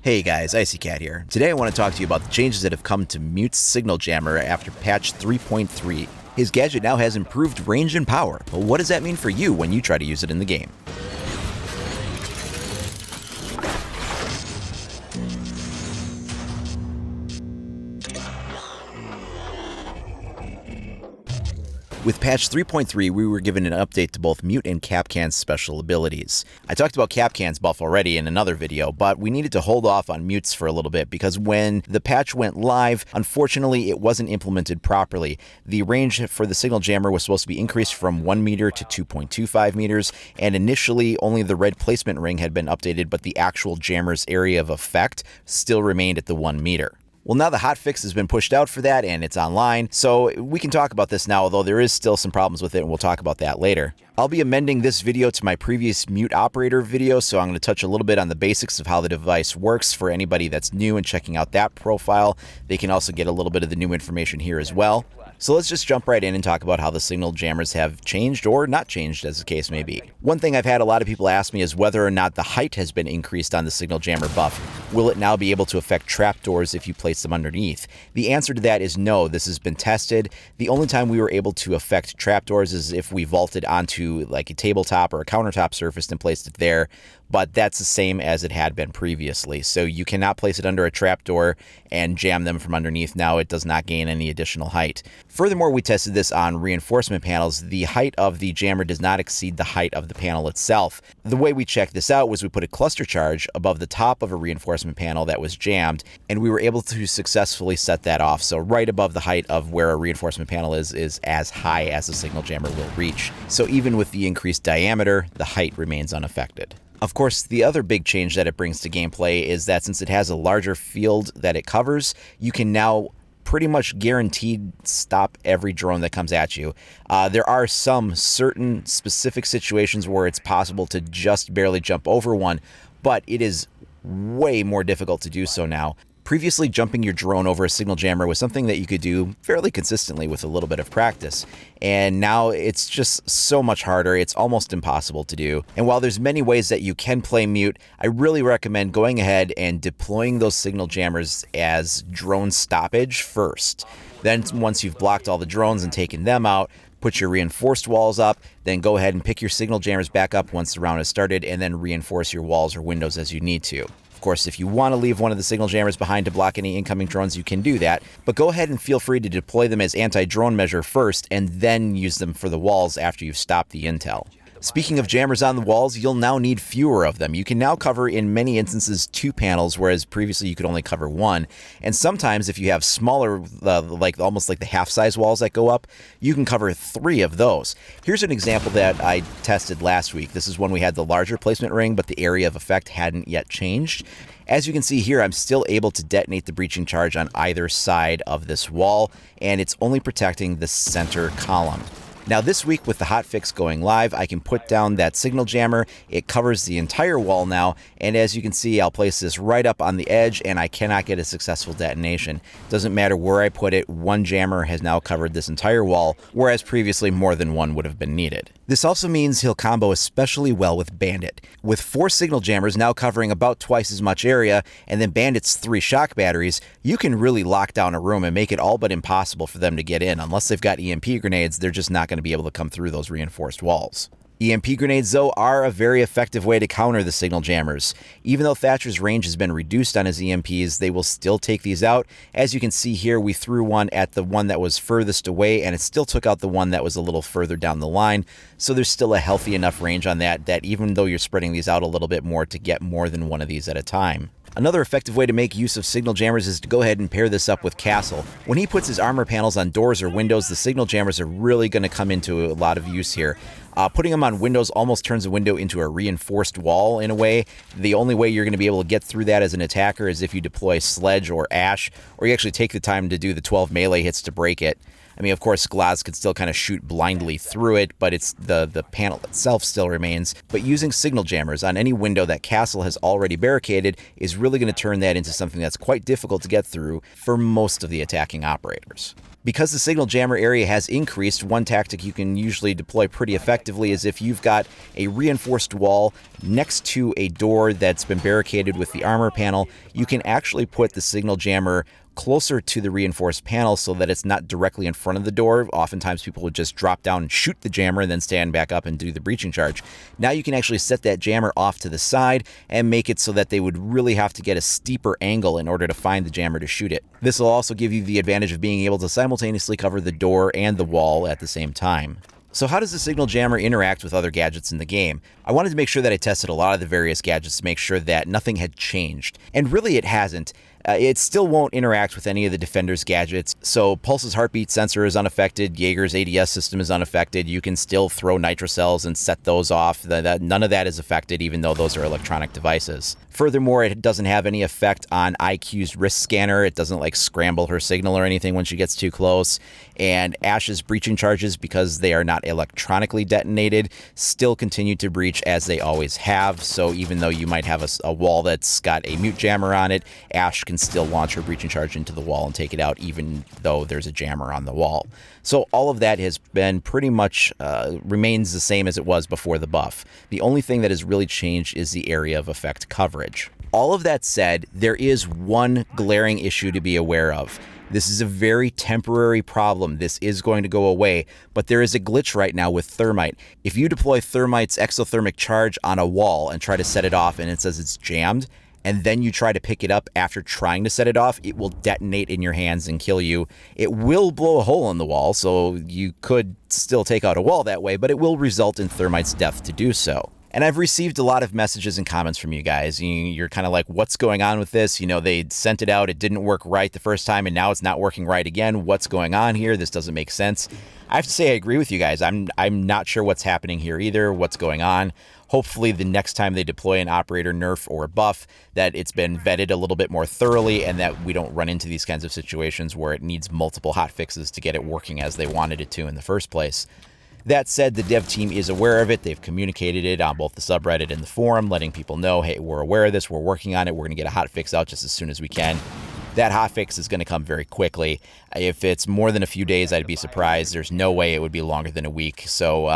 Hey guys, Icy Cat here. Today I want to talk to you about the changes that have come to Mute's Signal Jammer after patch 3.3. His gadget now has improved range and power, but what does that mean for you when you try to use it in the game? With patch 3.3, we were given an update to both Mute and Kapkan's special abilities. I talked about Kapkan's buff already in another video, but we needed to hold off on Mute's for a little bit because when the patch went live, unfortunately it wasn't implemented properly. The range for the Signal Jammer was supposed to be increased from 1 meter to 2.25 meters, and initially only the red placement ring had been updated, but the actual jammer's area of effect still remained at the 1 meter. Well, now the hotfix has been pushed out for that and it's online, so we can talk about this now, although there is still some problems with it, and we'll talk about that later. I'll be amending this video to my previous Mute operator video, so I'm going to touch a little bit on the basics of how the device works for anybody that's new and checking out that profile. They can also get a little bit of the new information here as well. So let's just jump right in and talk about how the Signal Jammers have changed or not changed, as the case may be. One thing I've had a lot of people ask me is whether or not the height has been increased on the Signal Jammer buff. Will it now be able to affect trapdoors if you place them underneath? The answer to that is no. This has been tested. The only time we were able to affect trapdoors is if we vaulted onto like a tabletop or a countertop surface and placed it there, but that's the same as it had been previously. So you cannot place it under a trapdoor and jam them from underneath. Now it does not gain any additional height. Furthermore, we tested this on reinforcement panels. The height of the jammer does not exceed the height of the panel itself. The way we checked this out was we put a cluster charge above the top of a reinforcement panel that was jammed, and we were able to successfully set that off. So right above the height of where a reinforcement panel is as high as the Signal Jammer will reach. So even with the increased diameter, the height remains unaffected. Of course, the other big change that it brings to gameplay is that since it has a larger field that it covers, you can now pretty much guaranteed stop every drone that comes at you. There are some certain specific situations where it's possible to just barely jump over one, but it is way more difficult to do so now. Previously, jumping your drone over a Signal Jammer was something that you could do fairly consistently with a little bit of practice. And now it's just so much harder, it's almost impossible to do. And while there's many ways that you can play Mute, I really recommend going ahead and deploying those Signal Jammers as drone stoppage first. Then once you've blocked all the drones and taken them out, put your reinforced walls up, then go ahead and pick your Signal Jammers back up once the round has started, and then reinforce your walls or windows as you need to. Of course, if you want to leave one of the Signal Jammers behind to block any incoming drones, you can do that, but go ahead and feel free to deploy them as anti-drone measure first, and then use them for the walls after you've stopped the intel. Speaking of jammers on the walls, you'll now need fewer of them. You can now cover, in many instances, 2 panels, whereas previously you could only cover 1. And sometimes if you have smaller, almost like the half-size walls that go up, you can cover 3 of those. Here's an example that I tested last week. This is when we had the larger placement ring, but the area of effect hadn't yet changed. As you can see here, I'm still able to detonate the breaching charge on either side of this wall, and it's only protecting the center column. Now this week with the hotfix going live, I can put down that Signal Jammer. It covers the entire wall now, and as you can see, I'll place this right up on the edge and I cannot get a successful detonation. Doesn't matter where I put it, one jammer has now covered this entire wall, whereas previously more than one would have been needed. This also means he'll combo especially well with Bandit. With 4 Signal Jammers now covering about twice as much area, and then Bandit's 3 shock batteries, you can really lock down a room and make it all but impossible for them to get in. Unless they've got EMP grenades, they're just not going to be able to come through those reinforced walls. EMP grenades, though, are a very effective way to counter the Signal Jammers. Even though Thatcher's range has been reduced on his EMPs, they will still take these out. As you can see here, we threw one at the one that was furthest away, and it still took out the one that was a little further down the line. So there's still a healthy enough range on that even though you're spreading these out a little bit more to get more than one of these at a time. Another effective way to make use of Signal Jammers is to go ahead and pair this up with Castle. When he puts his armor panels on doors or windows, the Signal Jammers are really going to come into a lot of use here. Putting them on windows almost turns a window into a reinforced wall in a way. The only way you're going to be able to get through that as an attacker is if you deploy Sledge or Ash, or you actually take the time to do the 12 melee hits to break it. I mean, of course, Glaz could still kind of shoot blindly through it, but it's the panel itself still remains. But using Signal Jammers on any window that Castle has already barricaded is really going to turn that into something that's quite difficult to get through for most of the attacking operators. Because the signal jammer area has increased, one tactic you can usually deploy pretty effectively is if you've got a reinforced wall next to a door that's been barricaded with the armor panel, you can actually put the signal jammer closer to the reinforced panel so that it's not directly in front of the door. Oftentimes people would just drop down and shoot the jammer and then stand back up and do the breaching charge. Now you can actually set that jammer off to the side and make it so that they would really have to get a steeper angle in order to find the jammer to shoot it. This will also give you the advantage of being able to simultaneously cover the door and the wall at the same time. So how does the signal jammer interact with other gadgets in the game? I wanted to make sure that I tested a lot of the various gadgets to make sure that nothing had changed. And really it hasn't. It still won't interact with any of the Defender's gadgets. So Pulse's heartbeat sensor is unaffected. Jaeger's ADS system is unaffected. You can still throw nitrocells and set those off. None of that is affected, even though those are electronic devices. Furthermore, it doesn't have any effect on IQ's wrist scanner. It doesn't like scramble her signal or anything when she gets too close. And Ash's breaching charges, because they are not electronically detonated, still continue to breach as they always have. So even though you might have a wall that's got a mute jammer on it, Ash can still launch her breaching charge into the wall and take it out, even though there's a jammer on the wall. So all of that has been pretty much remains the same as it was before the buff. The only thing that has really changed is the area of effect coverage. All of that said, there is one glaring issue to be aware of. This is a very temporary problem. This is going to go away, but there is a glitch right now with Thermite. If you deploy Thermite's exothermic charge on a wall and try to set it off and it says it's jammed, and then you try to pick it up after trying to set it off, it will detonate in your hands and kill you. It will blow a hole in the wall, so you could still take out a wall that way, but it will result in Thermite's death to do so. And I've received a lot of messages and comments from you guys. You're kind of like, what's going on with this? You know, they sent it out, it didn't work right the first time, and now it's not working right again. What's going on here? This doesn't make sense. I have to say I agree with you guys. I'm not sure what's happening here either, what's going on. Hopefully the next time they deploy an operator nerf or buff, that it's been vetted a little bit more thoroughly and that we don't run into these kinds of situations where it needs multiple hotfixes to get it working as they wanted it to in the first place. That said, the dev team is aware of it. They've communicated it on both the subreddit and the forum, letting people know, hey, we're aware of this, we're working on it, we're going to get a hotfix out just as soon as we can. That hotfix is going to come very quickly. If it's more than a few days, I'd be surprised. There's no way it would be longer than a week. So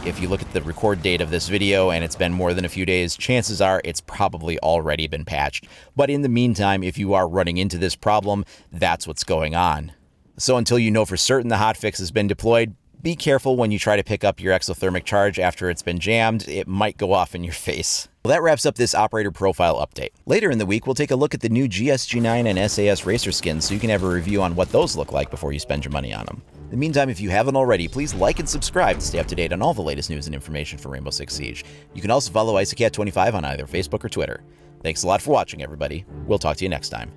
if you look at the record date of this video and it's been more than a few days, chances are it's probably already been patched. But in the meantime, if you are running into this problem, that's what's going on. So until you know for certain the hotfix has been deployed, be careful when you try to pick up your exothermic charge after it's been jammed. It might go off in your face. Well, that wraps up this operator profile update. Later in the week, we'll take a look at the new GSG9 and SAS Racer skins so you can have a review on what those look like before you spend your money on them. In the meantime, if you haven't already, please like and subscribe to stay up to date on all the latest news and information for Rainbow Six Siege. You can also follow IsoCat25 on either Facebook or Twitter. Thanks a lot for watching, everybody. We'll talk to you next time.